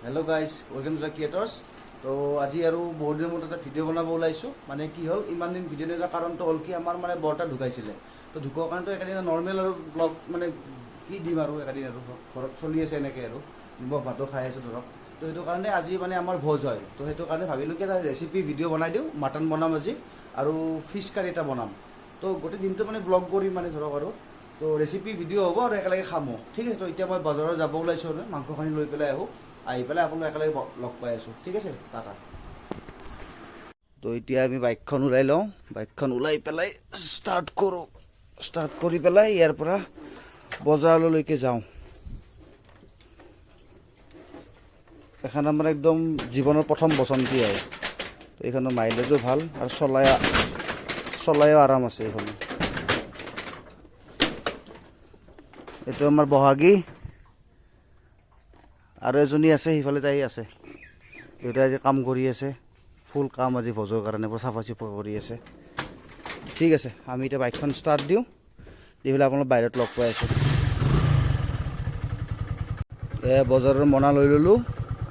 Hello guys welcome to the creators. तो आज और बहुत दिन मूर्त भिडिओ बनाब ओलाइছোঁ माने कि हल इमान दिन भिडिओ निदा कारण तो हल कि आमार माने बरटा ढुकाइছিলে तो ढुकोৱাৰ कारण तो एकादिन नर्मेल और ब्लग माने कि दिम और एकादिन और घरत चलि আছে এনেকৈ আৰু নিমখ ভাতো খাই আছোঁ ধৰক। তো সেইটো কাৰণে আজি মানে আমাৰ ভোজ হয়, তো সেইটো কাৰণে ভাবিলোঁ কি এটা ৰেচিপি ভিডিঅ' বনাই দিওঁ। মাটন বনাম আজি আৰু ফিছ কাৰী এটা বনাম। তো গোটেই দিনটো মানে ব্লগ কৰিম মানে ধৰক আৰু তো ৰেচিপি ভিডিঅ' হ'ব আৰু একেলগে খামো, ঠিক আছে। তো এতিয়া মই বজাৰত যাব ওলাইছোঁ, মাংসখিনি লৈ পেলাই আহোঁ, আহি পেলাই আপোনালোক একেলগে লগ পাই আছোঁ, ঠিক আছে। টাটা। তো এতিয়া আমি বাইকখন ওলাই লওঁ, বাইকখন ওলাই পেলাই ষ্টাৰ্ট কৰোঁ, ষ্টাৰ্ট কৰি পেলাই ইয়াৰ পৰা বজাৰলৈকে যাওঁ। এখন আমাৰ একদম জীৱনৰ প্ৰথম বসন্তি আৰু এইখনৰ মাইলেজো ভাল আৰু চলায়ো আৰাম আছে। এইখন এইটো আমাৰ বহাগী আৰু এজনী আছে সিফালে তাই আছে, দেউতাই আজি কাম কৰি আছে, ফুল কাম আজি ভোজৰ কাৰণে চাফা চুফা কৰি আছে, ঠিক আছে। আমি এতিয়া বাইকখন ষ্টাৰ্ট দিওঁ, দি পেলাই আপোনালোক বাহিৰত লগ পাই আছোঁ। বজাৰৰ মনা লৈ ল'লোঁ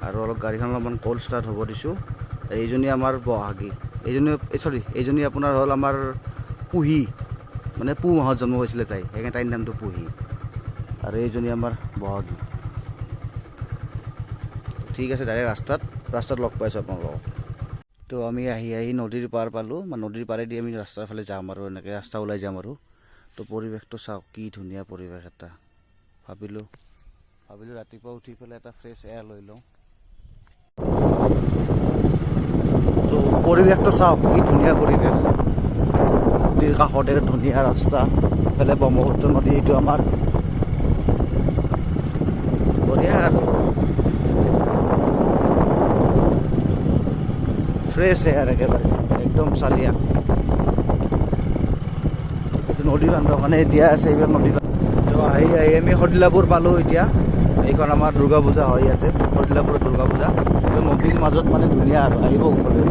আৰু অলপ গাড়ীখন অলপমান ক'ল্ড ষ্টাৰ্ট হ'ব দিছোঁ। এইজনী আমাৰ বহাগী, এইজনী আপোনাৰ হ'ল আমাৰ পুহি, মানে পুহ মাহত জন্ম হৈছিলে তাই, সেইকাৰণে তাইৰ নামটো পুহি। আৰু এইজনী আমাৰ বহাগী, ঠিক আছে। ডাইৰেক্ট ৰাস্তাত লগ পাইছোঁ আপোনালোকক। তো আমি আহি নদীৰ পাৰ পালোঁ, নদীৰ পাৰেদি আমি ৰাস্তাৰ ফালে যাম আৰু এনেকৈ ৰাস্তা ওলাই যাম আৰু। তো পৰিৱেশটো চাওক, কি ধুনীয়া পৰিৱেশ এটা। ভাবিলোঁ ৰাতিপুৱা উঠি পেলাই এটা ফ্ৰেছ এয়াৰ লৈ লওঁ। তো পৰিৱেশটো চাওক, কি ধুনীয়া পৰিৱেশ। নদীৰ কাষতে ধুনীয়া ৰাস্তা, ইফালে ব্ৰহ্মপুত্ৰ নদী, এইটো আমাৰ বঢ়িয়া আৰু ফ্ৰেছ এয়াৰ একেবাৰে একদম চালিয়া। এইটো নদী বান্ধৰ কাৰণে দিয়া আছে, এইবিলাক নদী। তো আহি আমি শদিলাপুৰ পালোঁ এতিয়া। এইখন আমাৰ দুৰ্গা পূজা হয় ইয়াতে, শদিলাপুৰত দুৰ্গা পূজা। এইটো নদীৰ মাজত মানে ধুনীয়া আৰু আহিব সকলোৱে।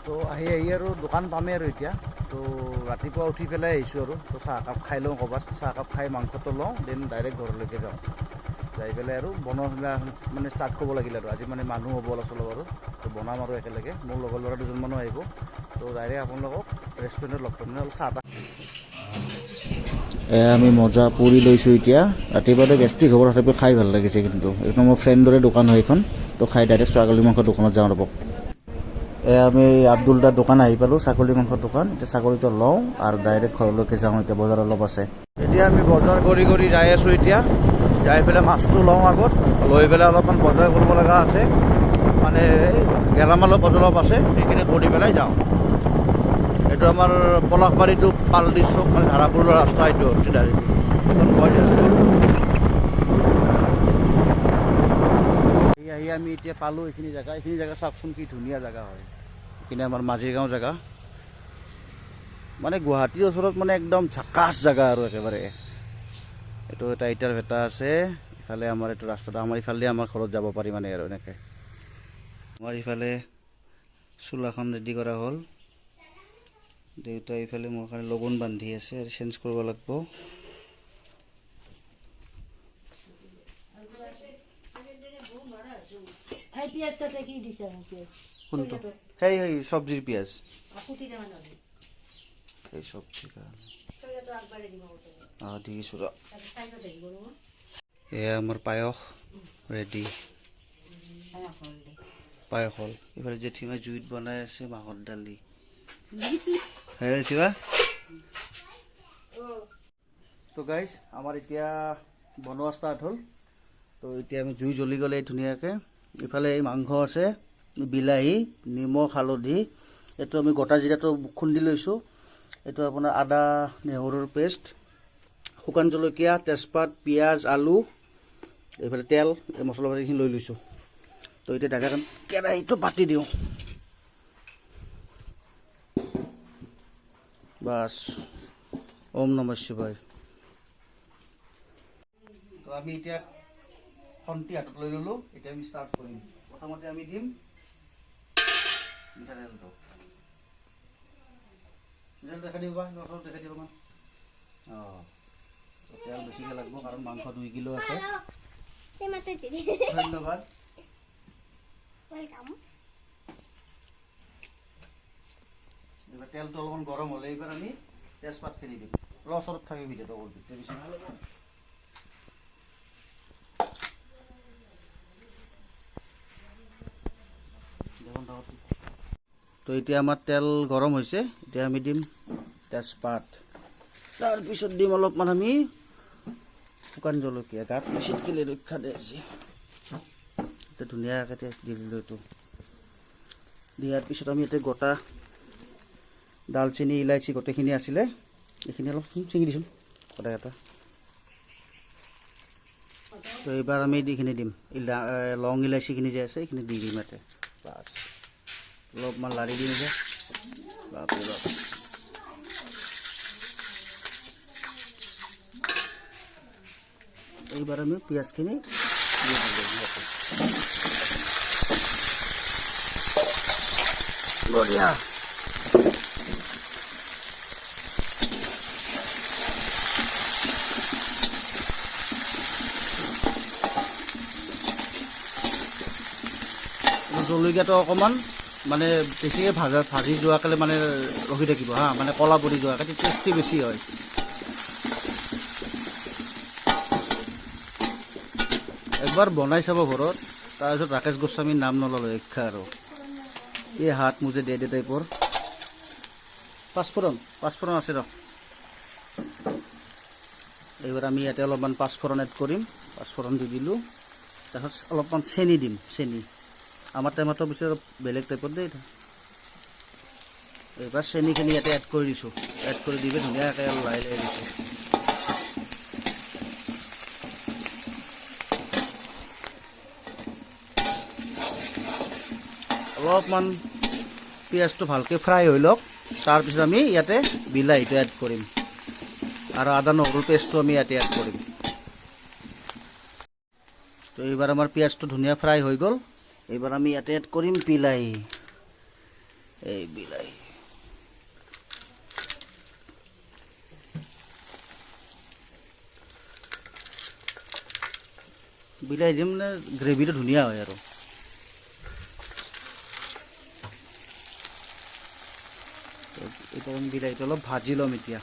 তো আহি আৰু দোকান পামেই আৰু এতিয়া। তো ৰাতিপুৱা উঠি পেলাই আহিছোঁ আৰু, তো চাহ একাপ খাই লওঁ ক'ৰবাত, চাহ একাপ খাই মাংসটো লওঁ, দেন ডাইৰেক্ট ঘৰলৈকে যাওঁ। যাই পেলাই আৰু বনোৱা মানে ষ্টাৰ্ট কৰিব লাগিল আৰু। আজি মানে মানুহ হ'ব অলপ চলপ আৰু, তো বনাম আৰু একেলগে। মোৰ লগৰ ল'ৰা দুজনমানো আহিব, তো ডাইৰেক্ট আপোনালোকক ৰেষ্টুৰেণ্টত লগ পাম, অলপ চাহ তাহ। আমি মজা পুৰি লৈছোঁ এতিয়া। ৰাতিপুৱাতে গেষ্ট্ৰিক হ'ব, তথাপিও খাই ভাল লাগিছে কিন্তু। একদম মোৰ ফ্ৰেণ্ডৰে দোকান হয় এইখন, তো খাই ডাইৰেক্ট ছাগলী মাংসৰ দোকানত যাওঁ ৰ'ব। আমি আব্দুল দাৰ দোকান আহি পালোঁ, ছাগলী মাংসৰ দোকান। এতিয়া ছাগলীটো লওঁ আৰু ডাইৰেক্ট ঘৰলৈকে যাওঁ। এতিয়া বজাৰ অলপ আছে, এতিয়া আমি বজাৰ কৰি যাই আছোঁ। এতিয়া যাই পেলাই মাছটো লওঁ আগত, লৈ পেলাই অলপমান বজাৰ কৰিব লগা আছে, মানে গেলামালৰ বজাৰ অলপ আছে, সেইখিনি কৰি পেলাই যাওঁ। এইটো আমাৰ পলাশবাৰী টু পালদি চক, মানে ধাৰাপুৰৰ ৰাস্তা এইটো চিধা এখন বইজ স্কুল। আহি আমি এতিয়া পালোঁ এইখিনি জেগা চাওকচোন, কি ধুনীয়া জেগা হয়। এইখিনি আমাৰ মাজিৰগাঁও জেগা, মানে গুৱাহাটীৰ ওচৰত মানে একদম ঝাকাছ জেগা আৰু একেবাৰে। এইটো এটা ইটাৰ ভেটা আছে, ইফালে আমাৰ এইটো ৰাস্তাটো, আমাৰ ইফালে আমাৰ ঘৰত যাব পাৰি মানে আৰু এনেকৈ। আমাৰ ইফালে চোলাখন ৰেডি কৰা হ'ল, দেউতা ইফালে মোৰ কাৰণে লগন বান্ধি আছে, আৰু চেঞ্জ কৰিব লাগিব। কোনটো? সেই চব্জিৰ পিঁয়াজ, এই চব্জিৰ কাৰণে দিছোঁ ৰ। এয়া আমাৰ পায়স ৰেডি, পায়স হ'ল। ইফালে জেঠীমাই জুইত বনাই আছে মাহৰ দালি। তো গাইজ আমাৰ এতিয়া বনোৱা ষ্টাৰ্ট হ'ল। তো এতিয়া আমি জুই জ্বলি গ'লে ধুনীয়াকৈ। ইফালে এই মাংস আছে, বিলাহী, নিমখ, হালধি, এইটো আমি গোটা জিৰাটো খুন্দি লৈছোঁ। এইটো আপোনাৰ আদা নহৰুৰ পেষ্ট, শুকান জলকীয়া, তেজপাত, পিঁয়াজ, আলু, এইফালে তেল, এই মছলা পাতিখিনি লৈ লৈছোঁ। তো এতিয়া ডাইৰেক্ট কেৰাহীটো পাতি দিওঁ, বাছ। ওম নমঃ শিৱায়। তো আমি এতিয়া খন্তি হাতত লৈ ল'লোঁ, এতিয়া আমি ষ্টাৰ্ট কৰিম। প্ৰথমতে আমি দিম মিঠাতেলটো। দেখা দিবা দেখা দিব মান অঁ তেল বেছিকৈ লাগিব কাৰণ মাংস 2 কিলো আছে ধন্যবাদ এবাৰ তেলটো অলপমান গৰম হ'লে এইবাৰ আমি তেজপাতখিনি দিম ওচৰত থাকি ভিডিঅ'টো কৰি দিম বেছি ভাল হ'ব তো এতিয়া আমাৰ তেল গৰম হৈছে এতিয়া আমি দিম তেজপাত তাৰপিছত দিম অলপমান আমি শুকান জলকীয়া গাত চিটকিলে ৰক্ষা দিয়ে আছে এতিয়া ধুনীয়াকৈ দি দিলোঁ এইটো দিয়াৰ পিছত আমি এতিয়া গোটা দালচেনি ইলাইচি গোটেইখিনি আছিলে এইখিনি অলপ চিঙি দিছোঁ গোটাই এটা তো এইবাৰ আমি এইখিনি দিম লং ইলাইচিখিনি যে আছে এইখিনি দি দিম ইয়াতে বাছ অলপমান লাৰি দিম যে বাপৰে বাপ এইবাৰ আমি পিঁয়াজখিনি দি দিম বঢ়িয়া জলকীয়াটো অকণমান মানে বেছিকৈ ভাজি যোৱাকালে মানে ৰখি থাকিব হা মানে কলা পৰি যোৱাকৈ টেষ্টি বেছি হয় একবাৰ বনাই চাব ঘৰত তাৰপিছত ৰাকেশ গোস্বামীৰ নাম নল'লো শিক্ষা আৰু এই হাত মুজে দে টাইপৰ পাঁচফোৰণ আছে ৰ এইবাৰ আমি ইয়াতে অলপমান পাঁচফোৰণ এড কৰিম পাঁচফোৰণ দি দিলোঁ তাৰপিছত অলপমান চেনি দিম চেনি আমাৰ টেমাটোৰ পিছত বেলেগ টাইপত দেই এইবাৰ চেনিখিনি ইয়াতে এড কৰি দিছোঁ এড কৰি দিবি ধুনীয়াকৈ লাহে লাহে দিছোঁ অলপমান পিঁয়াজটো ভালকৈ ফ্ৰাই হৈ লওক তাৰপিছত আমি ইয়াতে বিলাহীটো এড কৰিম আৰু আদা নহৰুৰ পেষ্টটো আমি ইয়াতে এড কৰিম তো এইবাৰ আমাৰ পিঁয়াজটো ধুনীয়া ফ্ৰাই হৈ গ'ল এইবাৰ আমি ইয়াতে এড কৰিম বিলাহী এই বিলাহী দিম মানে গ্ৰেভিটো ধুনীয়া হয় আৰু এটা আমি বিলাহীটো অলপ ভাজি ল'ম এতিয়া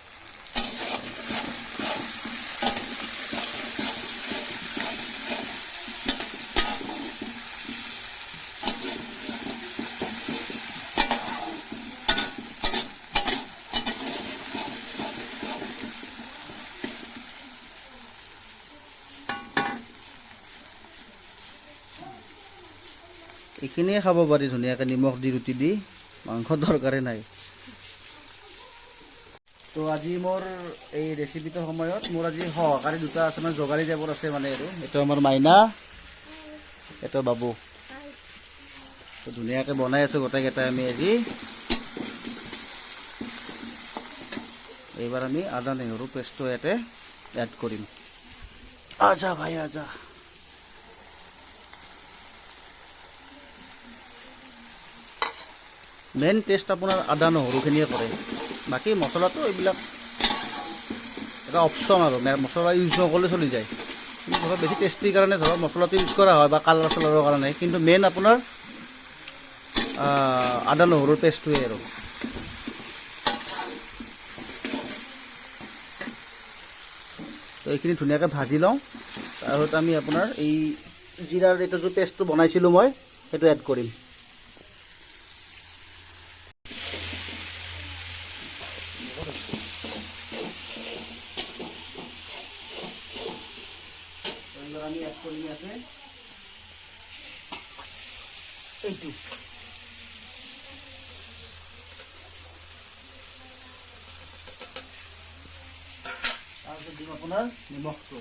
এইখিনিয়ে খাব পাৰি ধুনীয়াকৈ নিমখ দি ৰুটি দি মাংস দৰকাৰে নাই তো আজি মোৰ এই ৰেচিপিটোৰ সময়ত মোৰ আজি সহকাৰী দুটা আছে মানে যোগালী টাইপৰ আছে মানে আৰু এইটো আমাৰ মাইনা এইটো বাবু তো ধুনীয়াকৈ বনাই আছোঁ গোটেইকেইটাই আমি আজি এইবাৰ আমি আদা নহৰু পেষ্টটো ইয়াতে এড কৰিম আজা ভাই আজা মেইন টেষ্ট আপোনাৰ আদা নহৰুখিনিয়ে কৰে বাকী মছলাটো এইবিলাক এটা অপশ্যন আৰু মছলা ইউজ নকৰিলে চলি যায় কিন্তু ধৰক বেছি টেষ্টিৰ কাৰণে ধৰক মছলাটো ইউজ কৰা হয় বা কালাৰ চালাৰৰ কাৰণে কিন্তু মেইন আপোনাৰ আদা নহৰুৰ পেষ্টটোৱে আৰু তো এইখিনি ধুনীয়াকৈ ভাজি লওঁ তাৰপিছত আমি আপোনাৰ এই জিৰাৰ এইটো যে পেষ্টটো বনাইছিলোঁ মই সেইটো এড কৰিম আমি এড কৰিম ইয়াতে এইটো তাৰপিছত দিম আপোনাৰ নিমখটো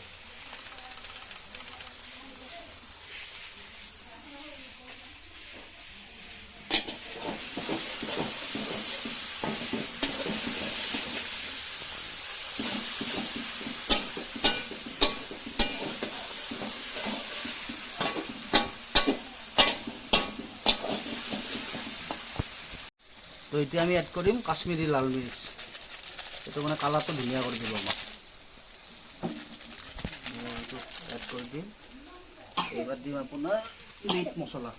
তো এতিয়া আমি এড কৰিম কাশ্মীৰী লাল মিৰ্চ এইটো মানে কালাৰটো ধুনীয়া কৰি দিব আমাক। এইটো এড কৰি দিম। এইবাৰ দিম আপোনাৰ মিট মছলা।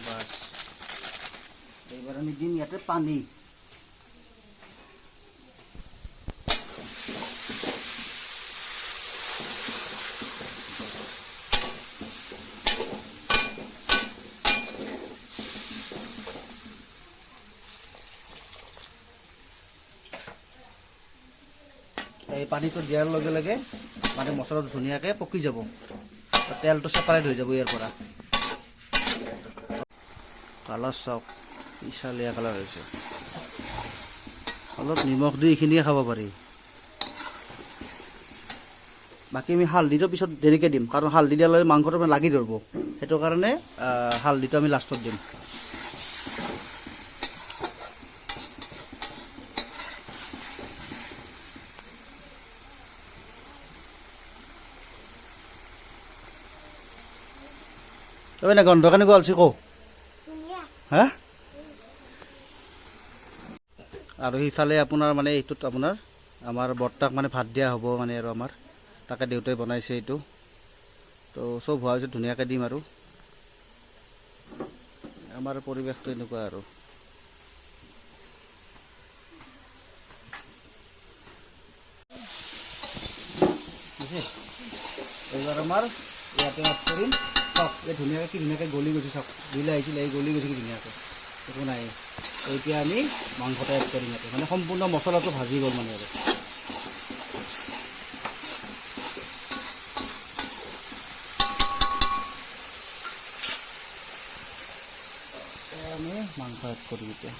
বাস এইবাৰ আমি দিম ইয়াতে পানী। এই পানীটো দিয়াৰ লগে লগে মানে মছলাটো ধুনীয়াকৈ পকি যাব, তেলটো ছেপাৰেট হৈ যাব ইয়াৰ পৰা। কালাৰ চাওক, ইচালীয়া কালাৰ হৈছে। অলপ নিমখ দি এইখিনিয়ে খাব পাৰি। বাকী আমি হালধিটো পিছত দেৰিকৈ দিম, কাৰণ হালধি দিয়াৰ লগে মাংসটো মানে লাগি ধৰিব, সেইটো কাৰণে হালধিটো আমি লাষ্টত দিম। তবে না গন্ধ কেনেকুৱা হৈছে কওঁ হা। আৰু সিফালে আপোনাৰ মানে এইটোত আপোনাৰ আমাৰ বৰ্তাক মানে ভাত দিয়া হ'ব মানে, আৰু আমাৰ তাকে দেউতাই বনাইছে এইটো। তো চব হোৱাৰ পিছত ধুনীয়াকৈ দিম। আৰু আমাৰ পৰিৱেশটো এনেকুৱা আৰু এইবাৰ আমাৰ ইয়াতে অফ কৰিম। চাওক এই ধুনীয়াকৈ কি ধুনীয়াকৈ গলি গৈছে, চাওক দিলে আহিছিলে এই গলি গৈছে কি ধুনীয়াকৈ, একো নাই। এতিয়া আমি মাংসটো এড কৰিম ইয়াতে, মানে সম্পূৰ্ণ মছলাটো ভাজি গ'ল মানে। আৰু আমি মাংস এড কৰিম এতিয়া।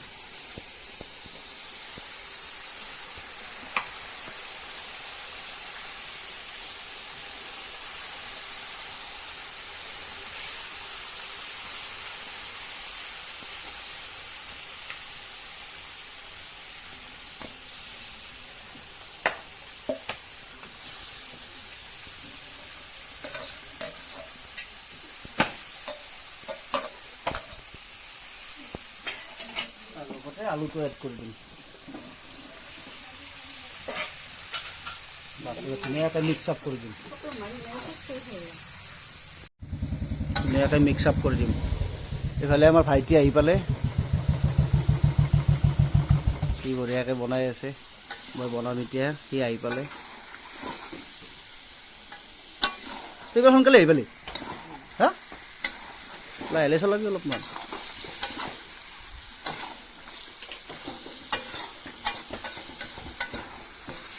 আলুটো এড কৰি দিম। ধুনীয়াকৈ মিক্স আপ কৰি দিম, ধুনীয়াকৈ মিক্স আপ কৰি দিম। এইফালে আমাৰ ভাইটি আহি পালে, সি বঢ়িয়াকৈ বনাই আছে, মই বনাম এতিয়া। সি আহি পালে, তই এইবাৰ সোনকালে আহি পালি হা, লাহে লাহে চলাবি অলপমান।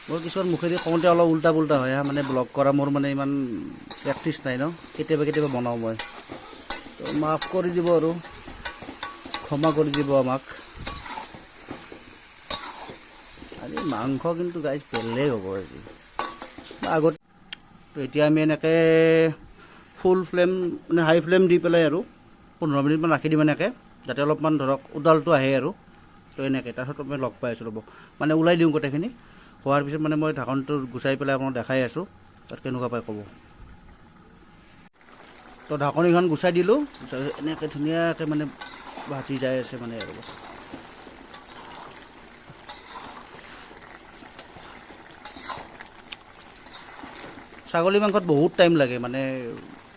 মোৰ কিছুমান মুখেদি কওঁতে অলপ উল্টা পুল্টা হয়, মানে ব্লগ কৰা মোৰ মানে ইমান প্ৰেক্টিচ নাই ন, কেতিয়াবা কেতিয়াবা বনাওঁ মই। তো মাফ কৰি দিব আৰু ক্ষমা কৰি দিব আমাক। আজি মাংস কিন্তু গাইজ বেলেগ হ'ব আজি আগত। তো এতিয়া আমি এনেকৈ ফুল ফ্লেম মানে হাই ফ্লেম দি পেলাই আৰু 15 মিনিটমান ৰাখি দিম এনেকৈ, যাতে অলপমান ধৰক উডালটো আহে আৰু। তো এনেকৈ তাৰপিছত মই লগ পাই আছোঁ ৰ'ব, মানে ওলাই দিওঁ গোটেইখিনি। হোৱাৰ পিছত মানে মই ঢাকনটো গুচাই পেলাই আপোনাক দেখাই আছোঁ, তাত কেনেকুৱা পাই ক'ব। তো ঢাকনিখন গুচাই দিলোঁ, এনেকৈ ধুনীয়াকৈ মানে ভাজি যাই আছে মানে। আৰু ছাগলী মাংসত বহুত টাইম লাগে, মানে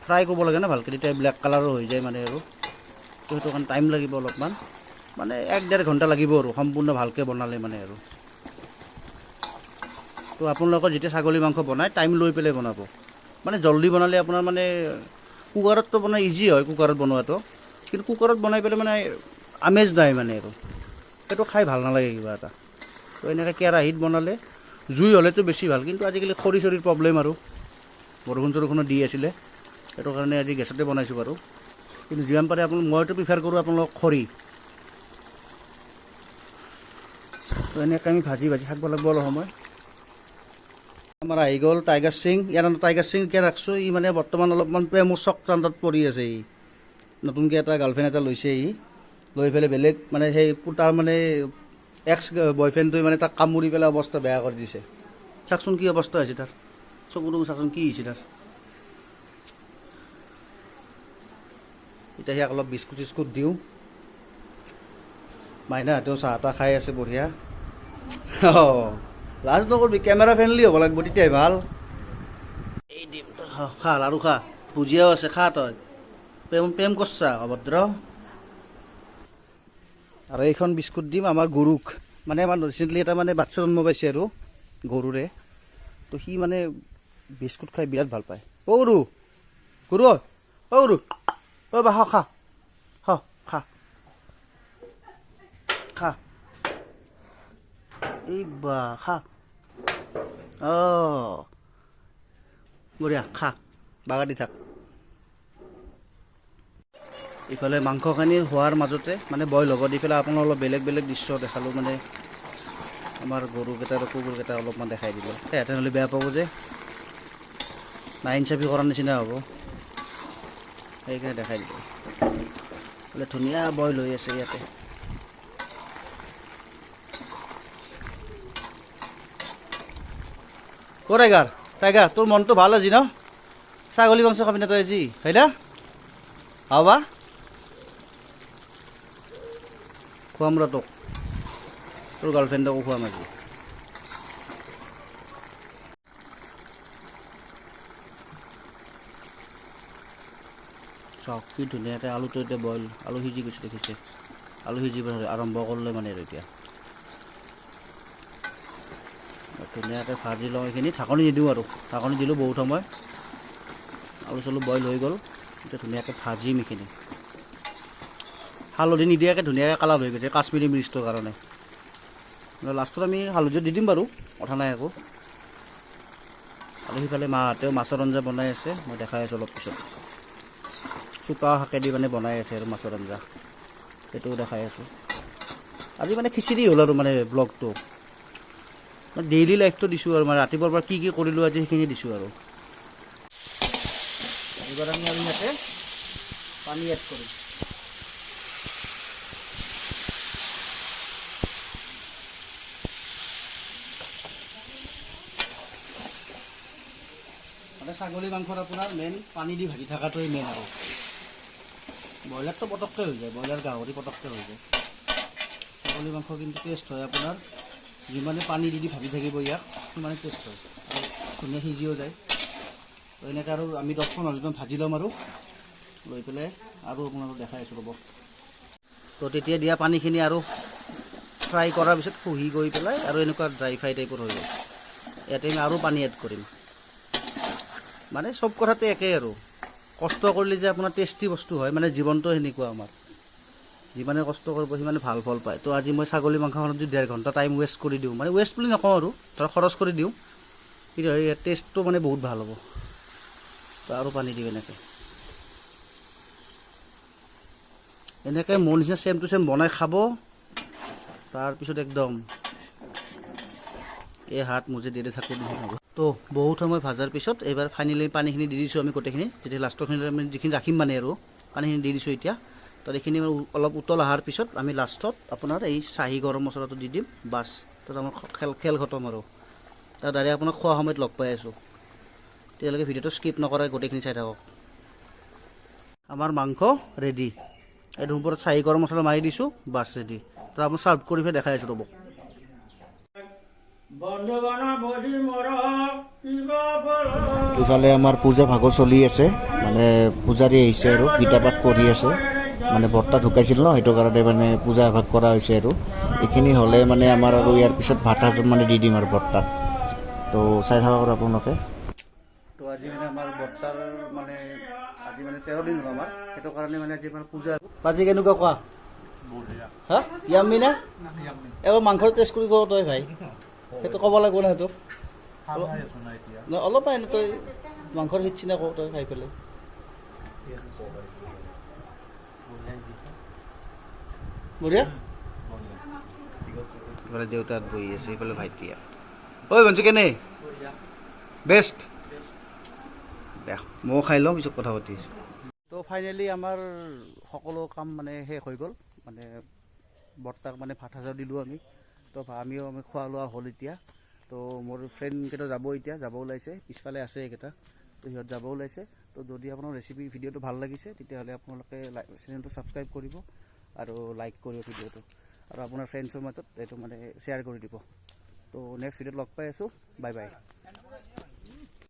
ফ্ৰাই কৰিব লাগে না ভালকৈ, তেতিয়া ব্লেক কালাৰো হৈ যায় মানে। আৰু তো সেইটো কাৰণে টাইম লাগিব অলপমান, মানে 1-1.5 ঘণ্টা লাগিব আৰু সম্পূৰ্ণ ভালকৈ বনালে মানে। আৰু তো আপোনালোকৰ যেতিয়া ছাগলী মাংস বনায় টাইম লৈ পেলাই বনাব, মানে জল্দি বনালে আপোনাৰ মানে কুকাৰততো বনাই ইজি হয়, কুকাৰত বনোৱাটো, কিন্তু কুকাৰত বনাই পেলাই মানে আমেজ নাই মানে। আৰু সেইটো খাই ভাল নালাগে কিবা এটা। তো এনেকৈ কেৰাহীত বনালে জুই হ'লেতো বেছি ভাল, কিন্তু আজিকালি খৰি চৰিৰ প্ৰব্লেম, আৰু বৰষুণ চৰষুণো দি আছিলে, সেইটো কাৰণে আজি গেছতে বনাইছোঁ বাৰু। কিন্তু যিমান পাৰে মইতো প্ৰিফাৰ কৰোঁ আপোনালোকক খৰি। তো এনেকৈ আমি ভাজি ভাজি থাকিব লাগিব অলপ সময়। আমাৰ আহি গ'ল টাইগাৰ সিং। ইয়াৰ টাইগাৰ সিং কিয় ৰাখছোঁ, ই মানে বৰ্তমান অলপমান প্ৰেমৰ চক্ৰান্তত পৰি আছে। ই নতুনকৈ এটা গাৰ্লফ্ৰেণ্ড এটা লৈছে, ই লৈ পেলাই বেলেগ মানে সেই তাৰ মানে এক্স বয়ফ্ৰেণ্ডটোৱে মানে তাক কামুৰি পেলাই অৱস্থা বেয়া কৰি দিছে। চাওকচোন কি অৱস্থা হৈছে তাৰ, চকুটো চাওকচোন কি হৈছে তাৰ। এতিয়া সিয়াক অলপ বিস্কুট চিস্কুট দিওঁ। মাইনাহঁতেও চাহ তাহ খাই আছে বঢ়িয়া। লাজ নকৰবি, কেমেৰা ফ্ৰেণ্ডলি হ'ব লাগিব তেতিয়াই ভাল। এই দিম তই খা আৰু খা, ভুজিয়াও আছে খা তই। প্ৰেম কৰছা অভদ্ৰ। আৰু এইখন বিস্কুট দিম আমাৰ গৰুক, মানে আমাৰ ৰিচেণ্টলি এটা মানে বাচ্ছা জন্ম পাইছে আৰু গৰুৰে, তো সি মানে বিস্কুট খাই বিৰাট ভাল পায়। অ' গৰু গৰু অ' গৰু অ' বা খা খা খা খা এই বা খা। অঁ বঢ়িয়া, খা বাগা দি থাক। ইফালে মাংসখিনি হোৱাৰ মাজতে মানে বইল হ'ব দি পেলাই আপোনাৰ অলপ বেলেগ বেলেগ দৃশ্য দেখালোঁ। মানে আমাৰ গৰুকেইটা আৰু কুকুৰকেইটা অলপমান দেখাই দিলোঁ। সিহঁতে নহ'লে বেয়া পাব যে, নাইনচাফি কৰাৰ নিচিনা হ'ব, সেইকাৰণে দেখাই দিলোঁ। বোলে ধুনীয়া বইল হৈ আছে ইয়াতে। অ' টাইগাৰ তোৰ মনটো ভাল আজি ন? ছাগলী মাংস খাবি না তই আজি, হয় না? হাবা খুৱাম ৰ তোক, তোৰ গাৰ্লফ্ৰেণ্ডকো খুৱাম আজি। চাওক কি ধুনীয়াকৈ আলুটো এতিয়া বইল, আলু সিজি গৈছে দেখিছে, আলু সিজিব আৰম্ভ কৰিলে মানে আৰু এতিয়া ধুনীয়াকৈ ভাজি লওঁ এইখিনি। ঢাকনি নিদিওঁ আৰু, ঢাকনি দিলোঁ বহুত সময়, আলু চালু বইল হৈ গ'ল। এতিয়া ধুনীয়াকৈ ভাজিম এইখিনি, হালধি নিদিয়াকৈ ধুনীয়াকৈ কালাৰ হৈ গৈছে কাশ্মীৰী মিৰ্চটোৰ কাৰণে। লাষ্টত আমি হালধিও দি দিম বাৰু, কথা নাই একো। আৰু সিফালে মাহঁতেও মাছৰ আঞ্জা বনাই আছে, মই দেখাই আছোঁ অলপ পিছত। চুকা শাকেদি মানে বনাই আছে আৰু মাছৰ আঞ্জা, সেইটোও দেখাই আছোঁ। আজি মানে খিচিৰি হ'ল আৰু মানে ব্লগটো ডেইলি লাইফটো দিছোঁ আৰু মানে ৰাতিপুৱাৰ পৰা কি কি কৰিলোঁ আজি সেইখিনি দিছোঁ আৰু। এইবাৰ আমি আৰু ইয়াতে পানী এড কৰিম। মানে ছাগলী মাংসত আপোনাৰ মেইন পানী দি ভাজি থকাটোৱে মেইন আৰু। ব্ৰইলাৰটো পটককৈ হৈ যায়, ব্ৰইলাৰ গাহৰি পটককৈ হৈ যায়। ছাগলী মাংস কিন্তু টেষ্ট হয় আপোনাৰ, যিমানে পানী দি ভাজি থাকিব ইয়াক সিমানে টেষ্ট হয় আৰু ধুনীয়া সিজিও যায়। তো এনেকৈ আৰু আমি 10-15 মিনিট ভাজি ল'ম আৰু লৈ পেলাই আৰু আপোনালোকক দেখাই আছোঁ ৰ'ব। তো তেতিয়া দিয়া পানীখিনি আৰু ফ্ৰাই কৰাৰ পিছত শুহি গৈ পেলাই আৰু এনেকুৱা ড্ৰাই ফ্ৰাই টাইপৰ হৈ গ'ল। ইয়াতে আমি আৰু পানী এড কৰিম। মানে চব কথাতে একেই আৰু, কষ্ট কৰিলে যে আপোনাৰ টেষ্টি বস্তু হয়, মানে জীৱনটো সেনেকুৱা আমাৰ, যিমানে কষ্ট কৰিব সিমানে ভাল ফল পায়। তো আজি মই ছাগলী মাংসখনত যদি 1.5 ঘণ্টা টাইম ৱেষ্ট কৰি দিওঁ, মানে ৱেষ্ট বুলি নকওঁ আৰু ধৰক খৰচ কৰি দিওঁ, কিন্তু ইয়াৰ টেষ্টটো মানে বহুত ভাল হ'ব। তো আৰু পানী দিওঁ এনেকৈ মোৰ নিচিনা চেম টু চেম বনাই খাব। তাৰপিছত একদম এই হাত মুজে দেৰি থাকোঁ নহ'ব। তো বহুত সময় ভাজাৰ পিছত এইবাৰ ফাইনেলি পানীখিনি দি দিছোঁ আমি গোটেইখিনি, যেতিয়া লাষ্টৰখিনি আমি যিখিনি ৰাখিম মানে আৰু পানীখিনি দি দিছোঁ এতিয়া। তো এইখিনি অলপ উতল অহাৰ পিছত আমি লাষ্টত আপোনাৰ এই চাহী গৰম মছলাটো দি দিম, বাছ তাত আমাৰ খেল খতম আৰু। তাৰ ডাইৰেক্ট আপোনাক খোৱা সময়ত লগ পাই আছোঁ। তেতিয়ালৈকে ভিডিঅ'টো স্কিপ নকৰাই গোটেইখিনি চাই থাকক। আমাৰ মাংস ৰেডি, এইটোৰ ওপৰত চাহী গৰম মছলা মাৰি দিছোঁ, বাছ ৰেডি। তো আপোনাক চাৰ্ভ কৰি পেলাই দেখাই আছোঁ ৰ'ব। ইফালে আমাৰ পূজা ভাগো চলি আছে, মানে পূজাৰী আহিছে আৰু গীতা পাঠ কৰি আছে। মানে বৰ্তা ঢুকাইছিল ন, সেইটো কাৰণে মানে পূজা ভাগ কৰা হৈছে আৰু এইখিনি হ'লে মানে আমাৰ আৰু ইয়াৰ পিছত ভাত সাজ মানে দি দিম আৰু বৰ্তাক। তো চাই থাকক আৰু আপোনালোকে। তো আজি মানে আমাৰ বৰ্তাৰ মানে আজি মানে 13 দিন হ'ল আমাৰ, সেইটো কাৰণে মানে আজি আমাৰ পূজা। আজি কেনেকুৱা কোৱা? হা ইয়াম্মি না? এবাৰ মাংসৰ টেষ্ট কৰি কওঁ তই ভাই, সেইটো ক'ব লাগিব না। সেইটো অলপ পাই তই মাংসৰ সিটছি না কওঁ তই খাই পেলাই। বঢ়িয়া। এইফালে দেউতাত বহি আছে, এইফালে ভাইটিয়া। ঐ বঞ্চু কেনে? বেষ্ট। দেখ ময়ো খাই লওঁ, পিছত কথা পাতি আছোঁ। তো ফাইনেলি আমাৰ সকলো কাম মানে শেষ হৈ গ'ল। মানে বৰ্তাক মানে ভাত সাজা দিলোঁ আমি, তো আমি খোৱা লোৱা হ'ল এতিয়া। তো মোৰ ফ্ৰেণ্ডকেইটা যাব ওলাইছে, পিছফালে আছে এইকেইটা, তো সিহঁত যাব ওলাইছে। তো যদি আপোনাৰ ৰেচিপি ভিডিঅ'টো ভাল লাগিছে তেতিয়াহ'লে আপোনালোকে চেনেলটো ছাবস্ক্ৰাইব কৰিব আৰু লাইক কৰিব ভিডিঅ'টো, আৰু আপোনাৰ ফ্ৰেণ্ডছৰ মাজত এইটো মানে শ্বেয়াৰ কৰি দিব। তো নেক্সট ভিডিঅ'ত লগ পাই আছোঁ, বাই বাই।